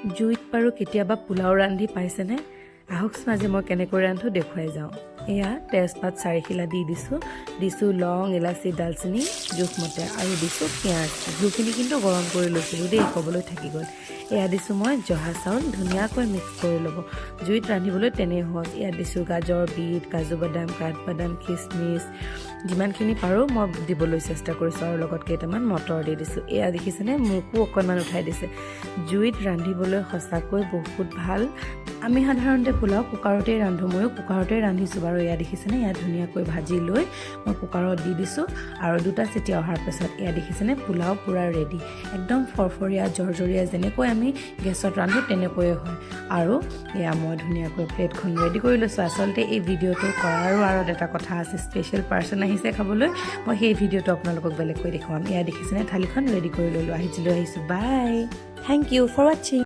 জুইত পাৰো কেতিয়াবা পোলাও ৰান্ধি পাইছেনে? আহকচোন আজি মই কেনেকৈ ৰান্ধো দেখুৱাই যাওঁ। এয়া তেজপাত 4 খিলা দি দিছোঁ লং, ইলাচি, দালচেনি জোখমতে আৰু দিছোঁ পিঁয়াজ। জুইখিনি কিন্তু গৰম কৰি লৈছিলোঁ দেই, ক'বলৈ থাকি গ'ল। এয়া দিছোঁ মই জহা চাউল, ধুনীয়াকৈ মিক্স কৰি ল'ব। জুইত ৰান্ধিবলৈ তেনেই সহজ। ইয়াত দিছোঁ গাজৰ, বিট, কাজু বাদাম, কাঠবাদাম, খিচমিচ, যিমানখিনি পাৰোঁ মই দিবলৈ চেষ্টা কৰিছোঁ আৰু লগত কেইটামান মটৰ দি দিছোঁ। এয়া দেখিছেনে, মোকো অকণমান উঠাই দিছে। জুইত ৰান্ধিবলৈ সঁচাকৈ বহুত ভাল। আমি সাধাৰণতে পোলাও কুকাৰতেই ৰান্ধোঁ, ময়ো কুকাৰতে ৰান্ধিছোঁ বাৰু। এয়া দেখিছেনে, ইয়াত ধুনীয়াকৈ ভাজি লৈ মই কুকাৰত দি দিছোঁ আৰু 2টা চিটি অহাৰ পিছত এয়া দেখিছেনে, পোলাও পূৰা ৰেডি। একদম ফৰফৰীয়া জৰজৰীয়া, যেনেকৈ আমি গেছত ৰান্ধোঁ তেনেকৈয়ে হয়। আৰু এয়া মই ধুনীয়াকৈ প্লেটখন ৰেডি কৰি লৈছোঁ। আচলতে এই ভিডিঅ'টো কৰাৰো আৰু এটা কথা আছে, স্পেচিয়েল পাৰ্চন আহিছে খাবলৈ, মই সেই ভিডিঅ'টো আপোনালোকক বেলেগকৈ দেখুৱাম। এয়া দেখিছেনে, থালিখন ৰেডি কৰি ল'লোঁ, লৈ আহিছোঁ। বাই, থেংক ইউ ফৰ ৱাচিং।